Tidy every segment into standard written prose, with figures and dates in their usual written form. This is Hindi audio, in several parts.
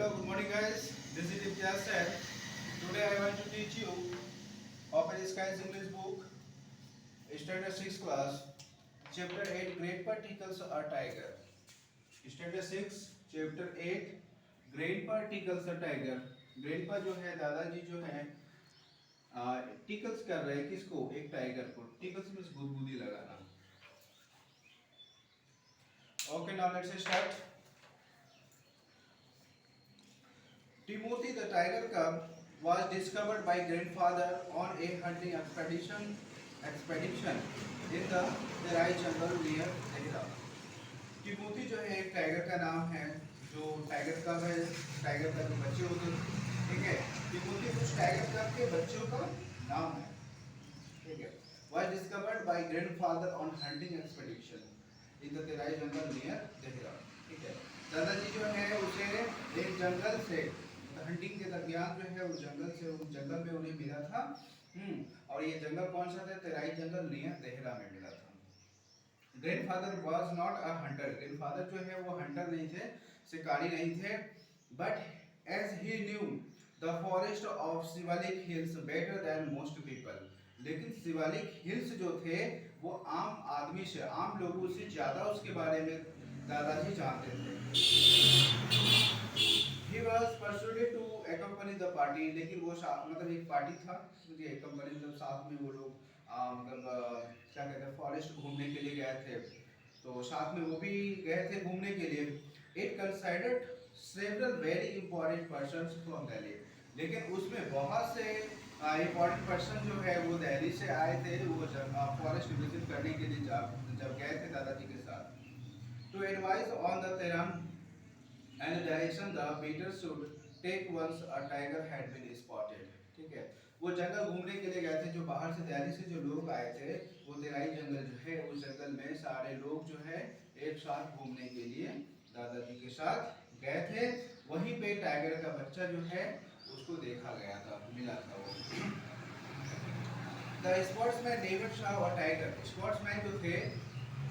Hello, good morning guys. This is Imtiaz Said. Today I want to teach you Open Skies English book, Standard 6 class, Chapter 8 Great Particles are Tiger. Standard 6 Chapter 8 Great Particles are Tiger. Great जो है दादाजी जो है टिकल्स कर रहे हैं किसको, एक टाइगर को. टिकल्स मींस गुदगुदी लगाना. Okay, now let's start. Timothy the tiger cub was discovered by grandfather on a hunting expedition in the Terai jungle near Tehra. Timothy जो है एक टाइगर का नाम है, जो टाइगर कब है, टाइगर का जो बच्चे होते हैं, ठीक है. टिमोथी कुछ टाइगर कब के बच्चों का नाम है, ठीक है. Was discovered by grandfather on hunting expedition in the Terai jungle near Tehra. ठीक है. दादाजी जो है उसे एक जंगल से हंटिंग के दरमियान जो है उस जंगल में उन्हें मिला था. और ये जंगल कौन सा था? तेराई जंगल नियर देहरा में मिला था. Grandfather was not a hunter. Grandfather जो है वो हंटर नहीं थे, शिकारी नहीं थे. But as he knew the forest of Shivalik hills better than most people. लेकिन शिवालिक हिल्स जो थे वो आम आदमी से, आम लोगों से ज्यादा उसके बारे में दादाजी जानते थे. He was persuaded to accompany the party. लेकिन वो मतलब एक पार्टी था, मुझे accompany मतलब साथ में वो लोग मतलब क्या कहते हैं फॉरेस्ट घूमने के लिए गए थे, तो साथ में वो भी गए थे घूमने के लिए. It considered several very important persons from Delhi. लेकिन उसमें बहुत से important person जो है वो दिल्ली से आए थे, वो फॉरेस्ट विजिट करने के लिए जब गए थे दादाजी के साथ. To advise on the terrain and the direction the beater should take once a tiger had been spotted. ठीक है. वो जंगल घूमने के लिए गए थे, जो बाहर से दिल्ली से जो लोग आए थे वो तेराई जंगल जो है उस जंगल में सारे लोग जो है एक साथ घूमने के लिए दादाजी के साथ गए थे. वहीं पे टाइगर का बच्चा जो है उसको देखा गया था, मिला था वो. द स्पोर्ट्समैन डेविड शॉ और टाइगर. स्पोर्ट्समैन जो थे,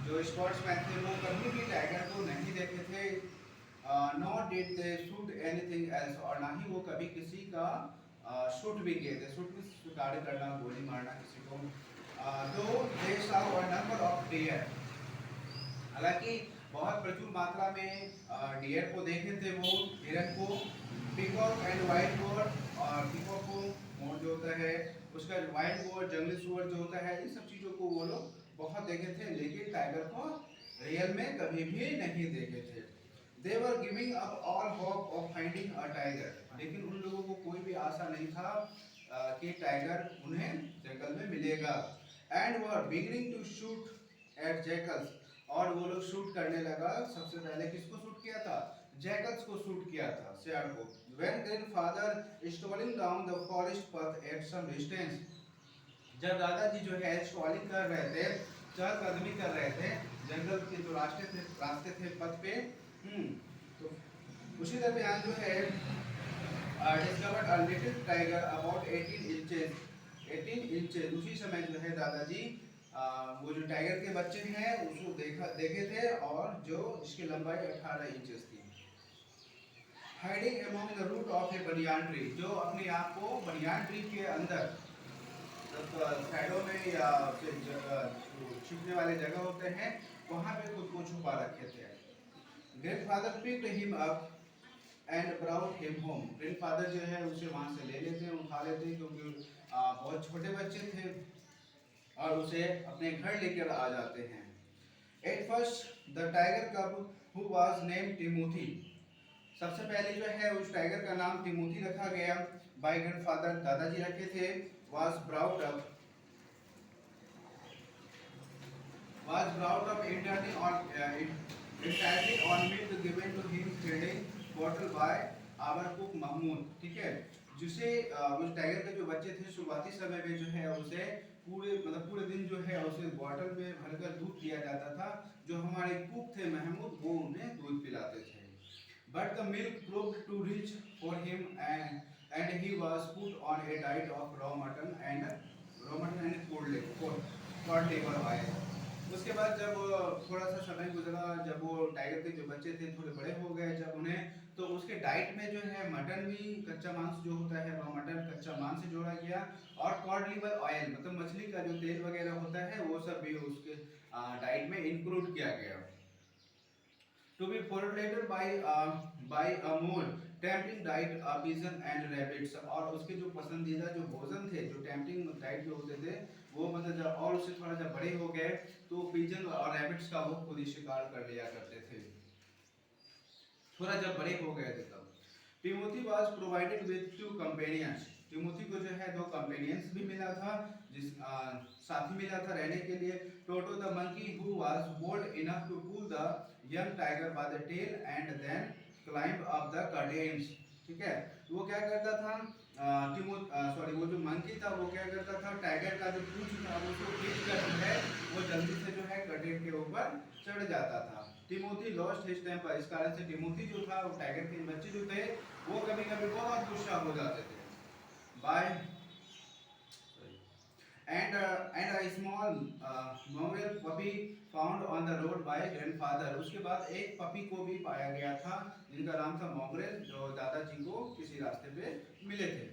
जो स्पोर्ट्समैन थे वो कभी भी टाइगर को नहीं देखे थे. Not did they shoot anything else. और ना ही वो कभी किसी का शूट भी किए थे. शूट में शिकार करना, गोली मारना किसी को. दो they saw a number of dear. हालांकि बहुत प्रचुर मात्रा में डियर को देखे थे वो, हिरन को. Peacock and wild boar. और पीकॉक को मोर जो होता है उसका, वाइल्ड बोर जंगली सुअर जो होता है, इन सब चीज़ों को वो लोग बहुत देखे थे, लेकिन टाइगर को रियल में कभी भी नहीं देखे थे. They were giving up all hope of finding a tiger. लेकिन उन लोगों को कोई भी आशा नहीं था कि टाइगर उन्हें जंगल में मिलेगा. And were beginning to shoot at jackals. और वो लोग शूट करने लगा. सबसे पहले किसको शूट किया था? जैकल्स को शूट किया था, शेर को. When grandfather strolling down the forest path at some distance. जब दादाजी जो है स्ट्रॉलिंग कर रहे थे, चहलकदमी कर रहे थे जंगल के जो रास्ते थे पथ पे. तो उसी दरमियान जो है discovered a little tiger about 18 inches. 18 inches. उसी समय जो है दादाजी वो जो टाइगर के बच्चे हैं उसको देखे थे, और जो इसकी लंबाई 18 इंचेस थी. Hiding among the root of a banyan tree. जो अपने आप को बनियान ट्री के अंदर साइडों में या छिपने वाले जगह होते हैं वहां पे खुद को छुपा रखे थे. Grandfather picked him up and brought him home. Grandfather जो है उसे वहां से ले लेते हैं, उठा लेते हैं, क्योंकि बहुत छोटे बच्चे थे, और उसे अपने घर लेकर आ जाते हैं. एट फर्स्ट द टाइगर कब हु वाज नेम्ड टिमोथी. सबसे पहले जो है उस टाइगर का नाम टिमोथी रखा गया. बाय ग्रैंडफादर, दादाजी रखे थे. was brought up entirely on milk given to him feeding bottle by our cook Mahmoud. ठीक है. जिसे उस टाइगर के जो बच्चे थे शुरुआती समय में जो है उसे पूरे दिन जो है उसे बॉटल में भरकर दूध पिया जाता था. जो हमारे कुक थे महमूद, वो उन्हें दूध पिलाते थे. But the milk proved too rich for him, and he was put on a diet of raw mutton and cod liver oil. उसके बाद जब थोड़ा सा समय गुजरा, जब वो टाइगर के जो बच्चे थे थोड़े बड़े हो गए, जब उन्हें तो उसके डाइट में जो है मटन भी, कच्चा मांस जो होता है वह मटन कच्चा मांस से जोड़ा गया, और कॉड लिवर ऑयल मतलब मछली का जो तेल वगैरह होता है वो सब भी उसके डाइट में इंक्लूड किया गया। To be formulated by a more tempting diet pigeon and rabbits, और उसके जो पसंदीदा जो भोजन थे, जो टेम्पटिंग डाइट जो होते थे वो मतलब जब और उससे थोड़ा जब बड़े हो गए तो पिजन और रैबिट्स का वो खुद ही शिकार कर लिया करते थे, थोड़ा जब बड़े हो गए थे तब। Timothy was provided with two companions, Timothy को जो है दो कंपेनियंस भी मिला था, जिस साथी मिला था रहने के लिए। Toto the monkey who was bold enough to pull the young tiger by the tail and then climb up the curtains, ठीक है। वो क्या करता था, वो जो मंकी था वो क्या करता था, टाइगर का जो पूंछ था उसको खींच कर जो है वो जल्दी से जो है कर्टेन के ऊपर चढ़ जाता था। टिमोथी लॉस्ट हिज टेम्पर, इस कारण से टिमोथी जो था वो टाइगर के बच्चे जो थे वो कभी कभी बहुत गुस्सा हो जाते थे। By and a small mongrel puppy found on the road by grandfather, उसके बाद एक पपी को भी पाया गया था जिनका नाम था मोंग्रेल, जो दादाजी को किसी रास्ते पे मिले थे।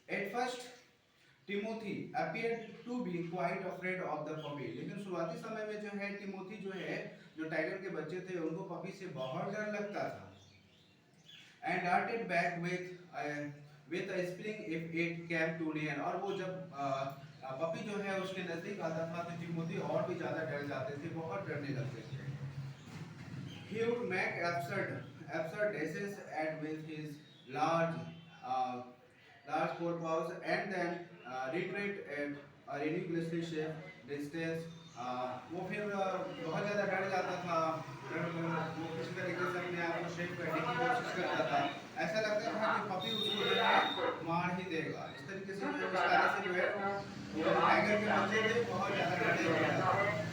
At first Timothy appeared to be quite afraid of the puppy, लेकिन शुरुआती समय में जो है टिमोथी जो है जो टाइगर के बच्चे थे उनको पपी से बहुत डर लगता था। And darted back with a spring if it came too near, और वो जब पपी जो है उसके नजदीक आता था तो टिमोथी और भी ज्यादा डर जाते थे, बहुत डरने लगते थे। He would make absurd dashes at with his large uh, large forepaws and then retreat at a ridiculously shaped distance। वो फिर बहुत ज़्यादा डर जाता था, वो किसी तरीके से अपने आप को शेप करने की कोशिश करता था, ऐसा लगता था कि पपी उसको जो है मार ही देगा। इस तरीके से जो इस तरह से जो है वो टाइगर के बच्चे थे बहुत ज़्यादा डरने लगे थे।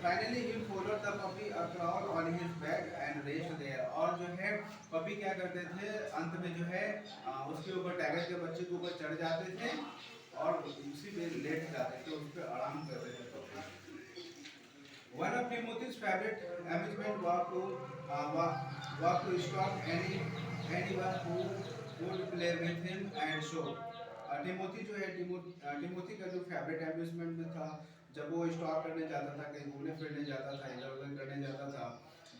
Finally he followed the puppy across on his back and raced there, और जो है पपी क्या करते थे अंत में जो है उसके ऊपर टाइगर के बच्चे के ऊपर चढ़ जाते थे और उसी पे लेट जाते थे, उस पे आराम करते थे puppy. One of Timothy's favorite amusement was to stalk anyone who would play with him and show। Timothy जो है टिमोथी का जो फेवरेट एम्यूजमेंट में था, जब वो स्टॉक करने जाता था, कहीं घूमने फिरने जाता था, इधर उधर करने जाता था,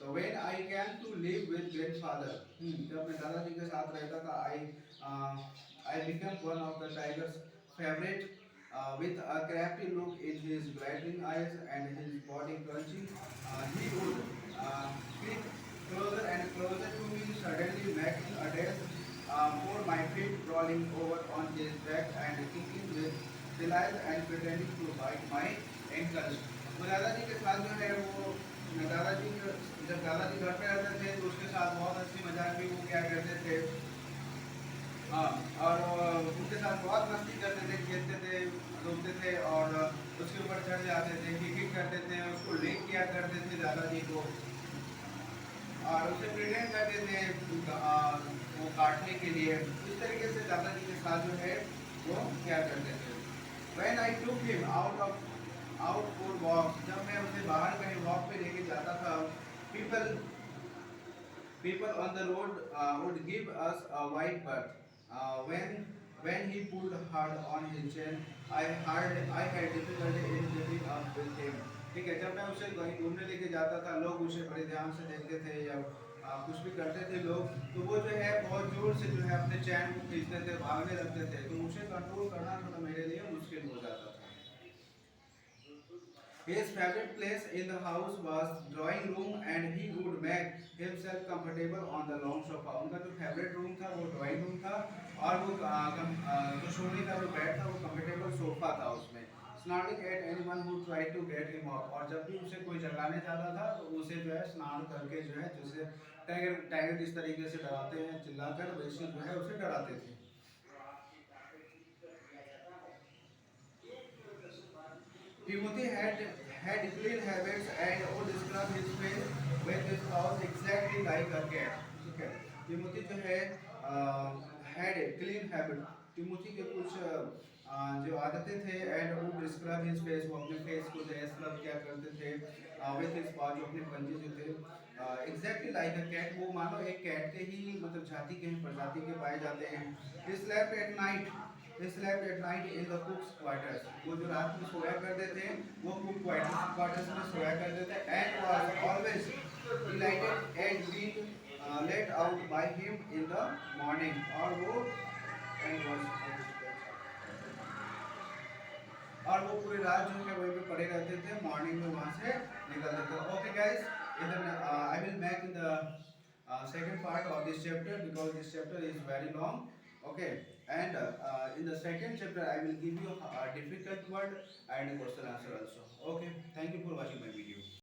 तो when I came to live with grandfather, जब मैं दादाजी के साथ रहता था, I become one of the tiger's favourite with a crafty look in his glittering eyes and his body crunching, he would creep closer and closer to me, suddenly making a dash for my feet, crawling over on his back and kicking with delight and pretending to bite my ankles। तो दादाजी के साथ जो है वो दादाजी जब दादाजी घर पे रहते थे तो उसके साथ बहुत हंसी मजाक भी वो क्या करते थे, हाँ, और उनके साथ बहुत मस्ती करते थे, खेलते थे, घूमते थे और उसके ऊपर चढ़ जाते थे, किक करते थे, उसको लेक किया करते थे दादाजी को, और उसे प्रिटेंड करते थे वो काटने के लिए। इस तरीके से दादाजी के साथ जो है वो क्या करते थे। When I took him out for walk, जब मैं उसे बाहर कहीं वॉक पे लेके जाता था, people on the road would give us a wide berth। When he pulled hard on his chain, I had difficulty in keeping up with him। ठीक है, जब मैं उसे कहीं घूमने लेके जाता था, लोग उसे बड़े ध्यान से देखते थे या कुछ भी करते थे लोग, तो वो जो है बहुत जोर से जो है अपने चैन को खींचते थे, भागने लगते थे, तो उसे कंट्रोल करना थोड़ा मेरे लिए मुश्किल हो जाता था। His favorite place in the house was drawing room and he would make himself comfortable on the long sofa। उनका जो फेवरेट रूम था वो ड्राइंग रूम था और वो जो सोने का जो बेड था वो कंफर्टेबल सोफा था उसमें। Snarling at anyone who tried to get him up, और जब भी उसे कोई जगाने जाता था तो उसे जो है स्नान करके जो है, जैसे टाइगर जिस तरीके से डराते हैं चिल्लाकर, वैसे जो है उसे डराते थे। Timothy had clean habits and would scrub his face with his paws exactly like a cat। ठीक है, टिमोथी जो है had clean habit, टिमोथी के कुछ जो आदतें थे and would scrub his face, वो अपने फेस को जो है स्क्रब क्या करते थे विथ हिज पॉ, जो अपने पंजे जो थे एग्जैक्टली लाइक अ कैट, वो मानो एक कैट के ही मतलब जाति के प्रजाति के पाए जाते हैं। He slept at night, he slept at night in the cook's quarters, वो जो रात में सोया करते थे वो कुक क्वार्टर्स में सोया करते थे and was always delighted at being let out by him in the morning, और वो and was और वो पूरी रात जो है वहीं पे पड़े रहते थे, मॉर्निंग में वहाँ से निकलते थे। ओके गाइस, इधर I will make in the second part of this chapter because this chapter is very long. Okay, and in the second chapter I will give you a difficult word and a question answer also. Okay, thank you for watching my video.